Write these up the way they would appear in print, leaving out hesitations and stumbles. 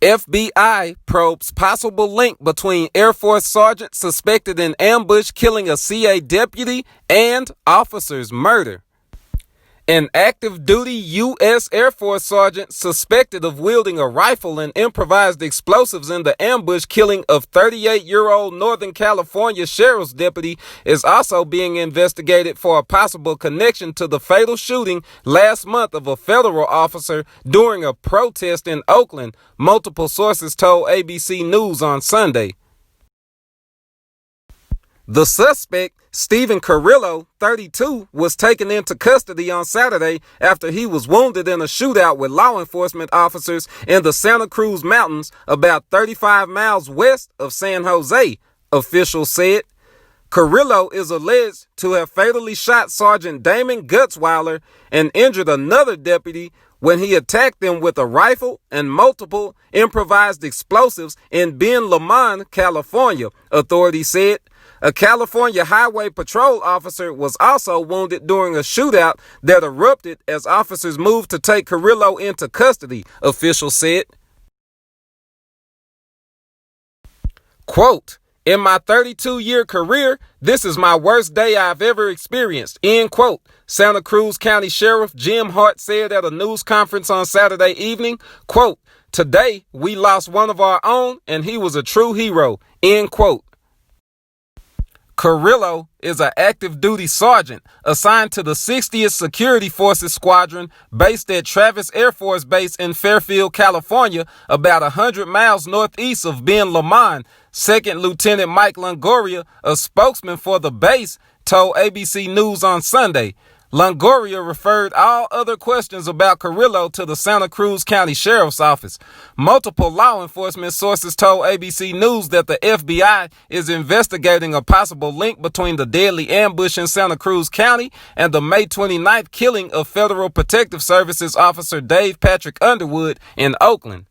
FBI probes possible link between Air Force sergeant suspected in ambush killing a CA deputy and officer's murder. An active duty U.S. Air Force sergeant suspected of wielding a rifle and improvised explosives in the ambush killing of 38-year-old Northern California sheriff's deputy is also being investigated for a possible connection to the fatal shooting last month of a federal officer during a protest in Oakland, multiple sources told ABC News on Sunday. The suspect, Stephen Carrillo, 32, was taken into custody on Saturday after he was wounded in a shootout with law enforcement officers in the Santa Cruz Mountains about 35 miles west of San Jose, officials said. Carrillo is alleged to have fatally shot Sergeant Damon Gutzwiller and injured another deputy when he attacked them with a rifle and multiple improvised explosives in Ben Lomond, California, authorities said. A California Highway Patrol officer was also wounded during a shootout that erupted as officers moved to take Carrillo into custody, officials said. Quote, "In my 32-year career, this is my worst day I've ever experienced," end quote. Santa Cruz County Sheriff Jim Hart said at a news conference on Saturday evening, quote, "Today, we lost one of our own and he was a true hero," end quote. Carrillo is an active duty sergeant assigned to the 60th Security Forces Squadron based at Travis Air Force Base in Fairfield, California, about 100 miles northeast of Ben Lomond. Second Lieutenant Mike Longoria, a spokesman for the base, told ABC News on Sunday. Longoria referred all other questions about Carrillo to the Santa Cruz County Sheriff's Office. Multiple law enforcement sources told ABC News that the FBI is investigating a possible link between the deadly ambush in Santa Cruz County and the May 29th killing of Federal Protective Services Officer Dave Patrick Underwood in Oakland.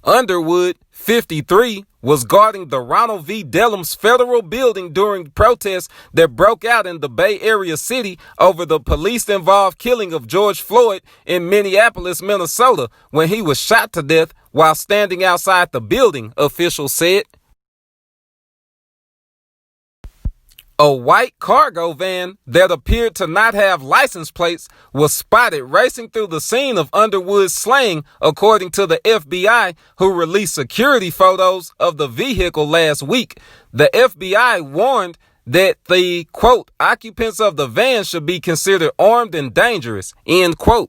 Underwood, 53, was guarding the Ronald V. Dellums Federal Building during protests that broke out in the Bay Area city over the police-involved killing of George Floyd in Minneapolis, Minnesota, when he was shot to death while standing outside the building, officials said. A white cargo van that appeared to not have license plates was spotted racing through the scene of Underwood's slaying, according to the FBI, who released security photos of the vehicle last week. The FBI warned that the, quote, occupants of the van should be considered armed and dangerous, end quote.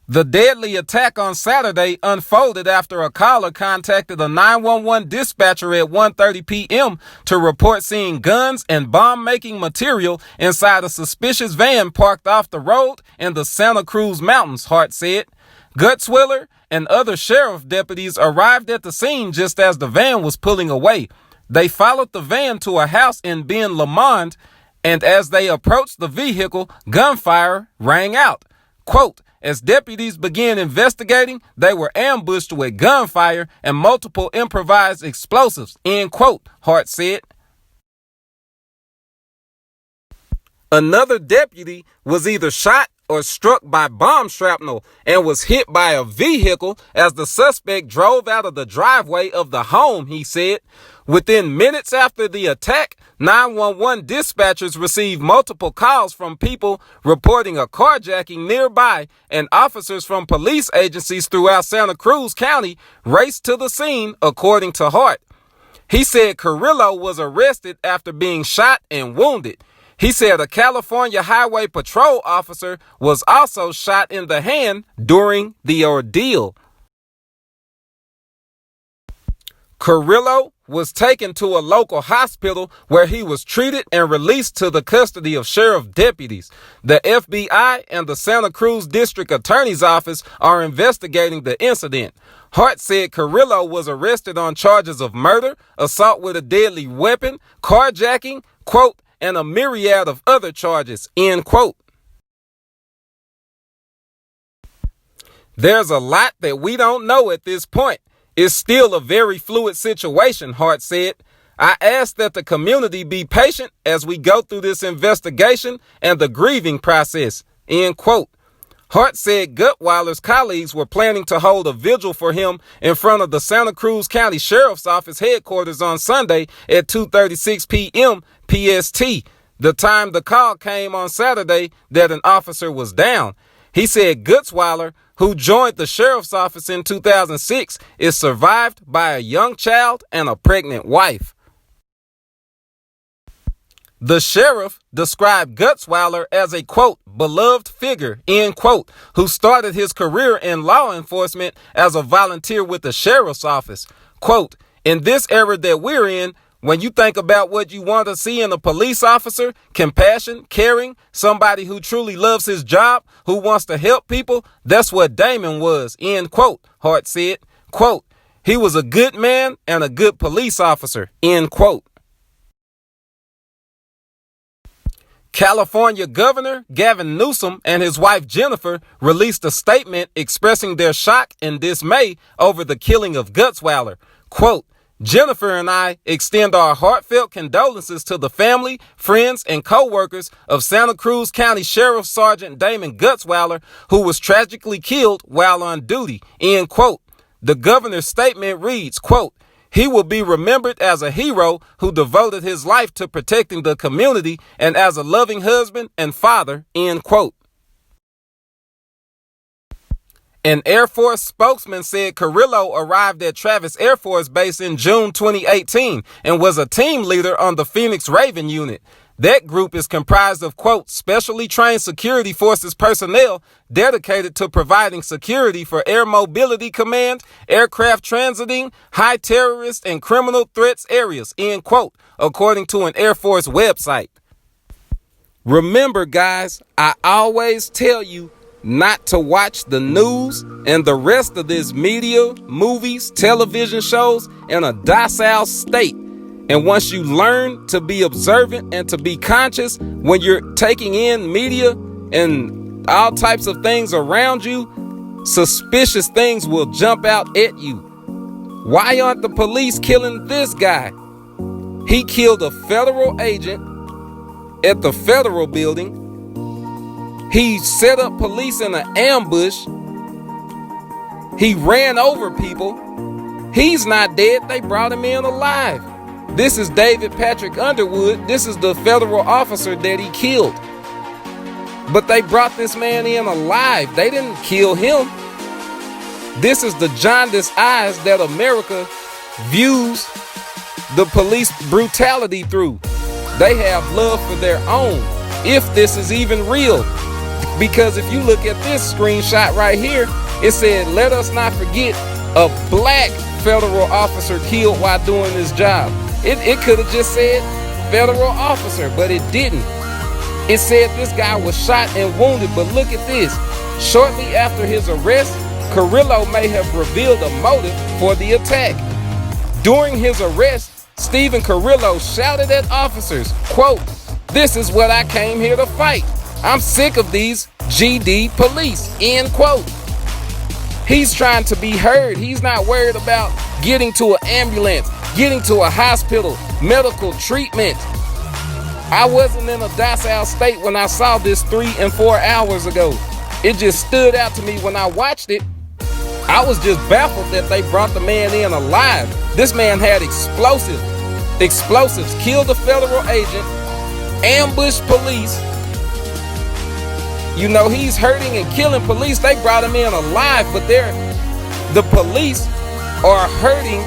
The deadly attack on Saturday unfolded after a caller contacted a 911 dispatcher at 1:30 p.m. to report seeing guns and bomb-making material inside a suspicious van parked off the road in the Santa Cruz Mountains, Hart said. Gutzwiller and other sheriff deputies arrived at the scene just as the van was pulling away. They followed the van to a house in Ben Lomond, and as they approached the vehicle, gunfire rang out. Quote, "As deputies began investigating, they were ambushed with gunfire and multiple improvised explosives," end quote, Hart said. Another deputy was either shot or struck by bomb shrapnel and was hit by a vehicle as the suspect drove out of the driveway of the home, he said. Within minutes after the attack, 911 dispatchers received multiple calls from people reporting a carjacking nearby, and officers from police agencies throughout Santa Cruz County raced to the scene, according to Hart. He said Carrillo was arrested after being shot and wounded. He said a California Highway Patrol officer was also shot in the hand during the ordeal. Carrillo was taken to a local hospital where he was treated and released to the custody of sheriff deputies. The FBI and the Santa Cruz District Attorney's Office are investigating the incident. Hart said Carrillo was arrested on charges of murder, assault with a deadly weapon, carjacking, quote, and a myriad of other charges, end quote. There's a lot that we don't know at this point. It's still a very fluid situation, Hart said. I ask that the community be patient as we go through this investigation and the grieving process, end quote. Hart said Gutzwiller's colleagues were planning to hold a vigil for him in front of the Santa Cruz County Sheriff's Office headquarters on Sunday at 2:36 p.m. PST, the time the call came on Saturday that an officer was down. He said Gutzwiller, who joined the sheriff's office in 2006, is survived by a young child and a pregnant wife. The sheriff described Gutzwiller as a, quote, beloved figure, end quote, who started his career in law enforcement as a volunteer with the sheriff's office. Quote, in this era that we're in, when you think about what you want to see in a police officer, compassion, caring, somebody who truly loves his job, who wants to help people, that's what Damon was, end quote, Hart said. Quote, he was a good man and a good police officer, end quote. California Governor Gavin Newsom and his wife Jennifer released a statement expressing their shock and dismay over the killing of Gutzwiller. Quote, Jennifer and I extend our heartfelt condolences to the family, friends, and co-workers of Santa Cruz County Sheriff Sergeant Damon Gutzwiller, who was tragically killed while on duty, end quote. The governor's statement reads, quote, he will be remembered as a hero who devoted his life to protecting the community and as a loving husband and father, end quote. An Air Force spokesman said Carrillo arrived at Travis Air Force Base in June 2018 and was a team leader on the Phoenix Raven unit. That group is comprised of, quote, specially trained security forces personnel dedicated to providing security for Air Mobility Command, aircraft transiting, high terrorist and criminal threats areas, end quote, according to an Air Force website. Remember, guys, I always tell you not to watch the news and the rest of this media, movies, television shows in a docile state. And once you learn to be observant and to be conscious when you're taking in media and all types of things around you, suspicious things will jump out at you. Why aren't the police killing this guy? He killed a federal agent at the federal building. He set up police in an ambush. He ran over people. He's not dead. They brought him in alive. This is David Patrick Underwood. This is the federal officer that he killed. But they brought this man in alive. They didn't kill him. This is the jaundiced eyes that America views the police brutality through. They have love for their own, if this is even real. Because if you look at this screenshot right here, it said, let us not forget a black federal officer killed while doing his job. It could have just said federal officer, but it didn't. It said this guy was shot and wounded, but look at this. Shortly after his arrest, Carrillo may have revealed a motive for the attack. During his arrest, Stephen Carrillo shouted at officers, quote, this is what I came here to fight. I'm sick of these GD police, end quote. He's trying to be heard. He's not worried about getting to an ambulance, getting to a hospital, medical treatment. I wasn't in a docile state when I saw this 3 and 4 hours ago. It just stood out to me when I watched it. I was just baffled that they brought the man in alive. This man had explosives, killed a federal agent, ambushed police. You know, he's hurting and killing police. They brought him in alive, but the police are hurting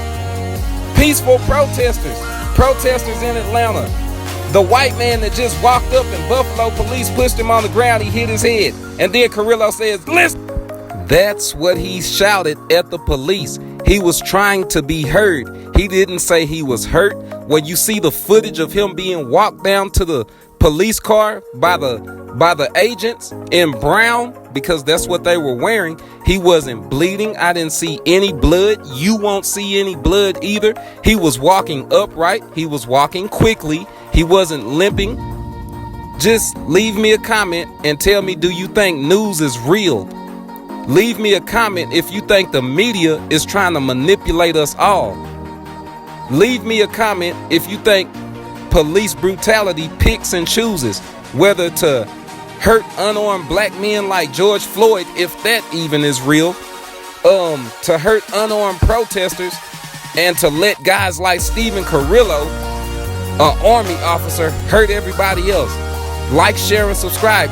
peaceful protesters in Atlanta. The white man that just walked up and Buffalo police pushed him on the ground, he hit his head. And then Carrillo says, listen. That's what he shouted at the police. He was trying to be heard. He didn't say he was hurt. When you see the footage of him being walked down to the police car by the agents in brown, because that's what they were wearing, he wasn't bleeding. I didn't see any blood. You won't see any blood either. He was walking upright. He was walking quickly. He wasn't limping. Just leave me a comment and tell me, do you think news is real? Leave me a comment if you think the media is trying to manipulate us all. Leave me a comment if you think police brutality picks and chooses whether to hurt unarmed black men like George Floyd, if that even is real, to hurt unarmed protesters, and to let guys like Stephen Carrillo, an Army officer, hurt everybody else. Like, share, and subscribe.